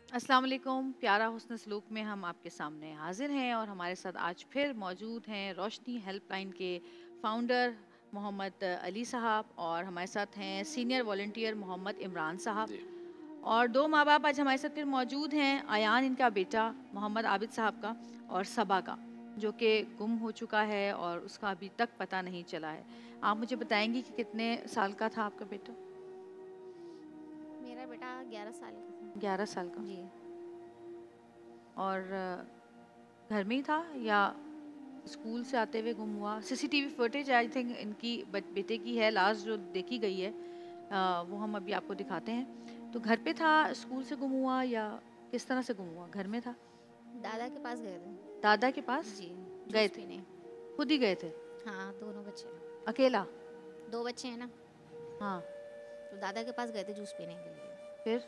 अस्सलाम वालेकुम। प्यारा हुस्न सलूक में हम आपके सामने हाजिर हैं और हमारे साथ आज फिर मौजूद हैं रोशनी हेल्पलाइन के फाउंडर मोहम्मद अली साहब और हमारे साथ हैं सीनियर वॉलंटियर मोहम्मद इमरान साहब। जी। और दो माँ बाप आज हमारे साथ फिर मौजूद हैं, अयान इनका बेटा मोहम्मद आबिद साहब का और सबा का, जो कि गुम हो चुका है और उसका अभी तक पता नहीं चला है। आप मुझे बताएंगी कि कितने साल का था आपका बेटा? मेरा बेटा 11 साल का था। 11 साल का। जी। और घर में ही था या स्कूल से आते हुए गुम हुआ? सीसीटीवी फुटेज आई थिंक इनकी बेटे की है, लास्ट जो देखी गई है, वो हम अभी आपको दिखाते हैं। तो घर पे था, स्कूल से गुम हुआ या किस तरह से गुम हुआ? घर में था, दादा के पास गए थे। दादा के पास जी। गए जूस थे? पीने। खुद ही गए थे? हाँ, दोनों बच्चे हैं। अकेला? 2 बच्चे हैं ना। हाँ। तो दादा के पास गए थे जूस पीने के लिए। फिर?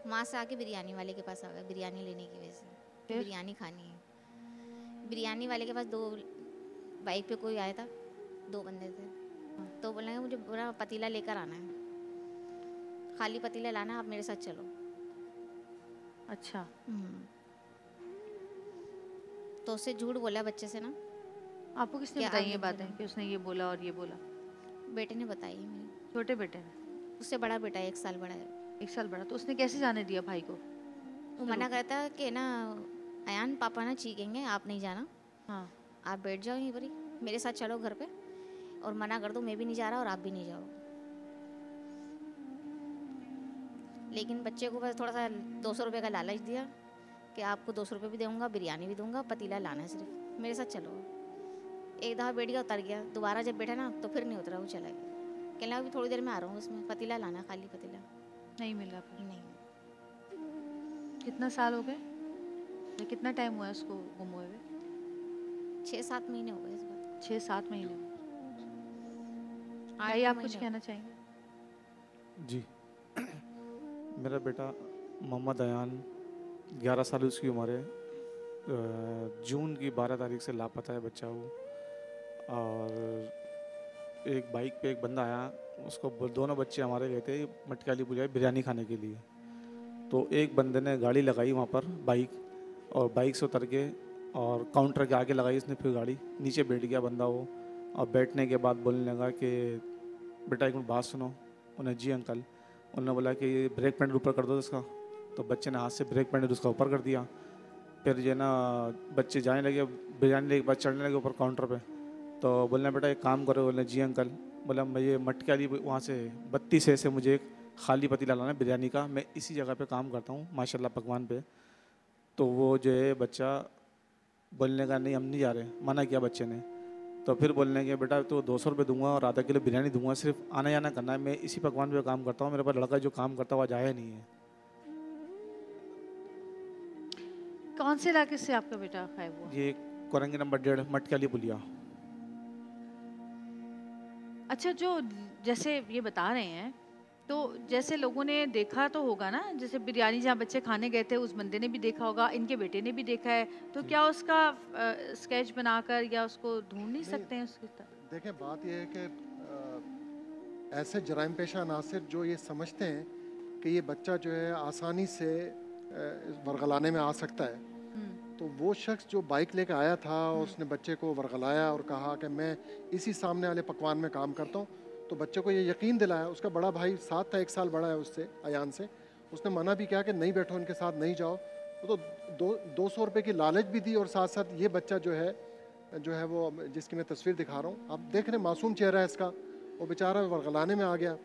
वहाँ से आके बिरयानी वाले के पास आ गए, बिरयानी लेने की वजह से कि फिर? बिरयानी खानी है। बिरयानी वाले के पास 2 बाइक पे कोई आया था, 2 बंदे थे। हाँ। तो बोलेंगे मुझे पूरा पतीला लेकर आना है, खाली पतीला लाना है, आप मेरे साथ चलो। अच्छा। तो उससे झूठ बोला बच्चे से ना। आपको किसने क्या बताई आप ये लोग बातें चलो। कि उसने ये बोला और ये बोला? बेटे ने बताई है मेरे। छोटे बेटे ने? उससे बड़ा बेटा है, 1 साल बड़ा है। 1 साल बड़ा? तो उसने कैसे जाने दिया भाई को? वो शुरू मना में? करता है कि ना, अयान पापा ना चीखेंगे, आप नहीं जाना, हाँ। आप बैठ जाओ यहीं पर ही, मेरे साथ चलो घर पे, और मना कर दो मैं भी नहीं जा रहा और आप भी नहीं जाओ। लेकिन बच्चे को बस थोड़ा सा 200 रुपये का लालच दिया कि आपको 200 रुपये भी दूंगा, बिरयानी भी दूंगा, पतीला लाना है सिर्फ, मेरे साथ चलो। एक दफ़ा बैठ गया, उतर गया। दोबारा जब बैठा ना तो फिर नहीं उतरा, वो चला गया। कहना अभी थोड़ी देर में आ रहा हूँ, उसमें पतीला लाना है, खाली पतीला। नहीं मिला फिर? नहीं। कितना साल हो गए या कितना टाइम हुआ है उसको गुम हुए हुए? 6-7 महीने हो गए इस बार। 6-7 महीने हुए। 8-9 आप कुछ महीने हो कहना गए। चाहेंगे? जी। मेरा बेटा मोहम्मद अयान, 11 साल उसकी उम्र है। जून की 12 तारीख से लापता है बच्चा वो। और एक बाइक पे एक बंदा आया, उसको दोनों बच्चे हमारे गए थे मटकाली पुलिया बिरयानी खाने के लिए। तो एक बंदे ने गाड़ी लगाई वहाँ पर बाइक, और बाइक से उतर के और काउंटर के आगे लगाई उसने, फिर गाड़ी नीचे बैठ गया बंदा वो। और बैठने के बाद बोलने लगा कि बेटा एक मिनट बात सुनो। उन्हें जी अंकल। उन्होंने बोला कि ये ब्रेक पैडल ऊपर कर दो इसका। तो बच्चे ने हाथ से ब्रेक पैडल उसका ऊपर कर दिया। फिर जो है ना, बच्चे जाने लगे बिरयानी लेके बाद चढ़ने लगे ऊपर काउंटर पे। तो बोलना बेटा एक काम करो। बोले जी अंकल। बोला मैं ये मटके वाली वहाँ से 32 से मुझे एक खाली पतीला लाना है बिरयानी का, मैं इसी जगह पे काम करता हूँ माशाल्लाह पकवान पे। तो वो जो है बच्चा बोलने का नहीं हम नहीं जा रहे, मना किया बच्चे ने। तो फिर बोलने के बेटा तो 200 रुपये दूंगा और आधा किलो बिरयानी दूंगा, सिर्फ आना जाना करना है, मैं इसी पकवान पे काम करता हूँ, मेरे पास लड़का जो काम करता हुआ जाया नहीं है। कौन से इलाके से आपका बेटा गायब हुआ? ये कोरंगी नंबर 1.5 मटके वाली पुलिया। अच्छा, जो जैसे ये बता रहे हैं, तो जैसे लोगों ने देखा तो होगा ना, जैसे बिरयानी जहाँ बच्चे खाने गए थे उस बंदे ने भी देखा होगा, इनके बेटे ने भी देखा है, तो जी। क्या उसका स्केच बनाकर या उसको ढूंढ नहीं नहीं, सकते हैं उसकी तरह? देखें बात यह है कि ऐसे जराइम पेशा अनासर जो ये समझते हैं कि ये बच्चा जो है आसानी से वरगलाने में आ सकता है, तो वो शख्स जो बाइक लेकर आया था उसने बच्चे को वरगलाया और कहा कि मैं इसी सामने वाले पकवान में काम करता हूँ। तो बच्चे को ये यकीन दिलाया, उसका बड़ा भाई साथ था, 1 साल बड़ा है उससे, अयान से। उसने मना भी किया कि नहीं बैठो इनके साथ, नहीं जाओ। वो तो 200 रुपये की लालच भी दी, और साथ साथ ये बच्चा जो है वो जिसकी मैं तस्वीर दिखा रहा हूँ, आप देख रहे हैं मासूम चेहरा है इसका, वो बेचारा वरगलाने में आ गया।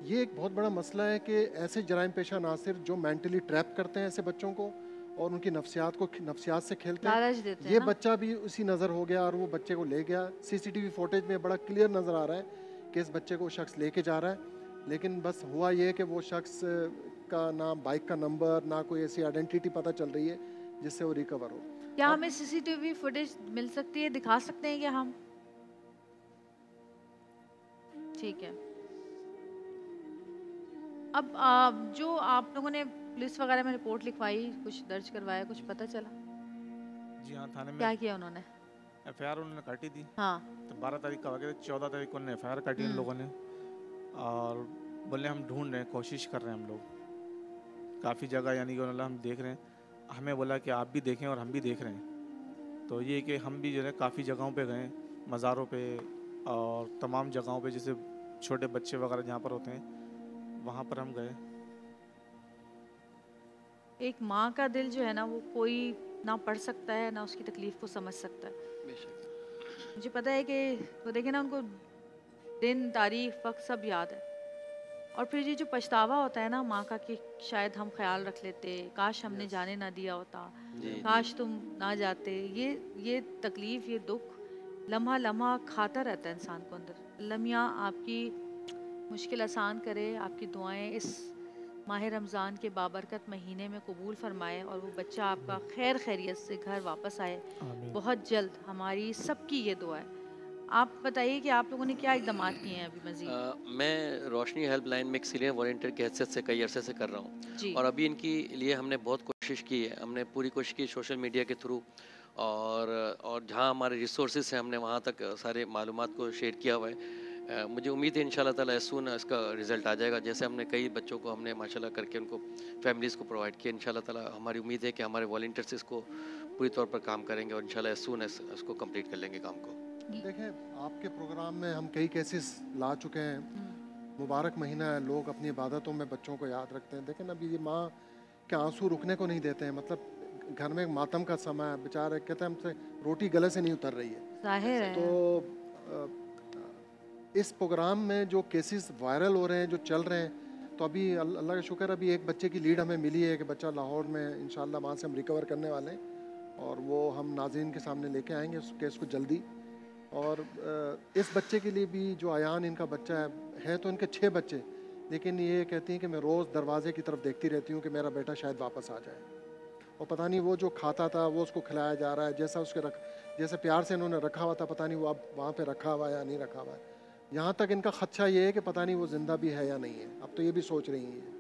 ये एक बहुत बड़ा मसला है कि ऐसे जराइम पेशा नासिर जो मेंटली ट्रैप करते हैं ऐसे बच्चों को और उनकी नफ्सियात से खेलते हैं, लालच देते हैं ये ना। बच्चा भी उसी नज़र हो गया और वो बच्चे को ले गया। सीसीटीवी फुटेज में बड़ा क्लियर नज़र आ रहा है कि इस बच्चे को शख्स लेके जा रहा है, लेकिन बस हुआ ये कि वो शख्स का ना बाइक का नंबर, ना कोई ऐसी आइडेंटिटी पता चल रही है जिससे वो रिकवर हो। क्या अब हमें सीसीटीवी फुटेज मिल सकती है, दिखा सकते हैं क्या हम? ठीक है। अब जो आप लोगों ने पुलिस वगैरह में रिपोर्ट लिखवाई, कुछ दर्ज करवाया, कुछ पता चला जी हाँ, थाने में क्या किया उन्होंने? FIR उन्होंने काटी थी। हाँ। तो 12 तारीख का वगैरह 14 तारीख को उन्होंने FIR काटी इन लोगों ने। और बोले हम ढूंढ रहे हैं, कोशिश कर रहे हैं हम लोग। काफ़ी जगह यानी कि मतलब हम देख रहे हैं, हमें बोला कि आप भी देखें और हम भी देख रहे हैं। तो ये कि हम भी जो है काफ़ी जगहों पे गए, मज़ारों पे और तमाम जगहों पे, जैसे छोटे बच्चे वगैरह जहाँ पर होते हैं वहाँ पर हम गए। एक माँ का दिल जो है ना, वो कोई ना पढ़ सकता है ना उसकी तकलीफ़ को समझ सकता है। बेशक। मुझे पता है कि वो देखे ना, उनको दिन तारीख वक्त सब याद है। और फिर ये जो पछतावा होता है ना माँ का, कि शायद हम ख्याल रख लेते, काश हमने जाने ना दिया होता, जी काश तुम ना जाते। ये तकलीफ़, ये दुख लम्हा लम्हा खाता रहता है इंसान को अंदर। अल्लाह मियाँ आपकी मुश्किल आसान करे, आपकी दुआएं इस माह रमज़ान के बाबरकत महीने में कबूल फरमाए और वो बच्चा आपका खैर खैरियत से घर वापस आए आमीन। बहुत जल्द। हमारी सबकी ये दुआ है। आप बताइए कि आप लोगों ने क्या इकदाम किए हैं अभी मज़ीद? मैं रोशनी हेल्पलाइन में एक सीनियर वॉलंटियर की हैसियत से कई अरसे से कर रहा हूँ, जी। और अभी इनकी लिए हमने बहुत कोशिश की है। हमने पूरी कोशिश की सोशल मीडिया के थ्रू, और जहाँ हमारे रिसोर्सेज हैं हमने वहाँ तक सारे मालूमात को शेयर किया हुआ है। मुझे उम्मीद है इंशाल्लाह ताला सून इसका रिज़ल्ट आ जाएगा। जैसे हमने कई बच्चों को हमने माशाल्लाह करके उनको फैमिलीज़ को प्रोवाइड किया, इंशाल्लाह ताला हमारी उम्मीद है कि हमारे वॉलंटियर्स इसको पूरी तौर पर काम करेंगे और इंशाल्लाह सून इसको कंप्लीट कर लेंगे काम को। देखें, आपके प्रोग्राम में हम कई केसेस ला चुके हैं। मुबारक महीना है, लोग अपनी इबादतों में बच्चों को याद रखते हैं। देखें, अभी ये माँ के आंसू रुकने को नहीं देते हैं। मतलब घर में मातम का समय है, बेचारे कहते हैं हमसे रोटी गले से नहीं उतर रही है। जाहिर है। तो इस प्रोग्राम में जो केसेस वायरल हो रहे हैं, जो चल रहे हैं, तो अभी अल्लाह का शुक्र, अभी एक बच्चे की लीड हमें मिली है कि बच्चा लाहौर में इंशाल्लाह वहाँ से हम रिकवर करने वाले हैं और वो हम नाज़रीन के सामने लेके आएंगे उस केस को जल्दी। और इस बच्चे के लिए भी जो अयान इनका बच्चा है तो इनके 6 बच्चे, लेकिन ये कहती हैं कि मैं रोज़ दरवाजे की तरफ देखती रहती हूँ कि मेरा बेटा शायद वापस आ जाए। और पता नहीं वो जो खाता था वो उसको खिलाया जा रहा है, जैसे प्यार से इन्होंने रखा हुआ था, पता नहीं वो अब वहाँ पे रखा हुआ है या नहीं रखा हुआ है। यहाँ तक इनका खदशा ये है कि पता नहीं वो जिंदा भी है या नहीं है। अब तो ये भी सोच रही हैं।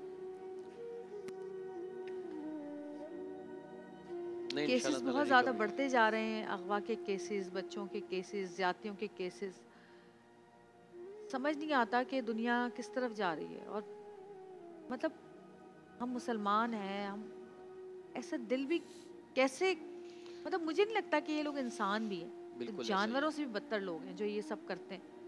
केसेस बहुत ज़्यादा बढ़ते जा रहे हैं, अगवा के केसेस, बच्चों के केसेस, ज्यादतियों के केसेस। समझ नहीं आता कि दुनिया किस तरफ जा रही है। और मतलब हम मुसलमान हैं, हम ऐसा दिल भी कैसे, मतलब मुझे नहीं लगता कि ये लोग इंसान भी हैं। बिल्कुल तो जानवरों से भी बदतर लोग हैं जो ये सब करते हैं।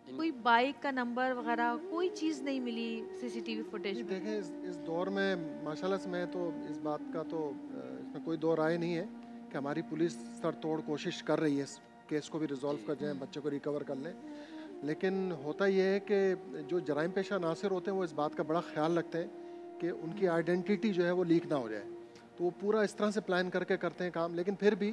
कोई बाइक का नंबर वगैरह कोई चीज़ नहीं मिली सीसीटीवी फुटेज में। देखें, इस दौर में माशाल्लाह से मैं तो इस बात का तो इसमें कोई दो राय नहीं है कि हमारी पुलिस सर तोड़ कोशिश कर रही है इस केस को भी रिजॉल्व कर जाए, बच्चे को रिकवर कर लें। लेकिन होता यह है कि जो जराइम पेशा अनासर होते हैं वो इस बात का बड़ा ख्याल रखते हैं कि उनकी आइडेंटिटी जो है वो लीक ना हो जाए। तो वो पूरा इस तरह से प्लान करके करते हैं काम, लेकिन फिर भी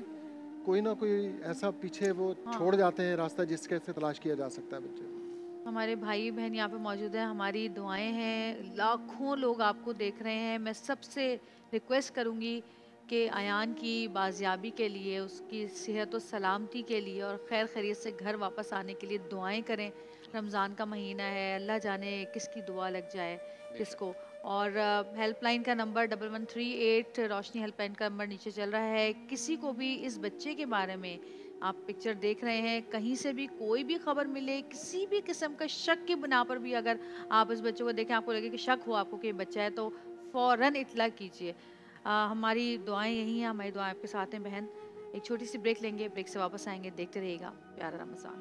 कोई ना कोई ऐसा पीछे वो छोड़ जाते हैं रास्ता जिसके से तलाश किया जा सकता है बच्चे को। हमारे भाई बहन यहाँ पे मौजूद हैं, हमारी दुआएं हैं। लाखों लोग आपको देख रहे हैं। मैं सबसे रिक्वेस्ट करूँगी कि अयान की बाजियाबी के लिए, उसकी सेहत और सलामती के लिए और खैर खैरियत से घर वापस आने के लिए दुआएं करें। रमज़ान का महीना है, अल्लाह जाने किसकी दुआ लग जाए किसको। और हेल्पलाइन का नंबर 1138, रोशनी हेल्पलाइन का नंबर नीचे चल रहा है। किसी को भी इस बच्चे के बारे में, आप पिक्चर देख रहे हैं, कहीं से भी कोई भी खबर मिले, किसी भी किस्म का शक की बिना पर भी अगर आप इस बच्चे को देखें, आपको लगे कि शक हो आपको कि ये बच्चा है, तो फ़ौरन इत्तला कीजिए। हमारी दुआएं यही हैं, हमारी दुआएं आपके साथ हैं बहन। एक छोटी सी ब्रेक लेंगे, ब्रेक से वापस आएंगे। देखते रहिएगा प्यारा रमज़ान।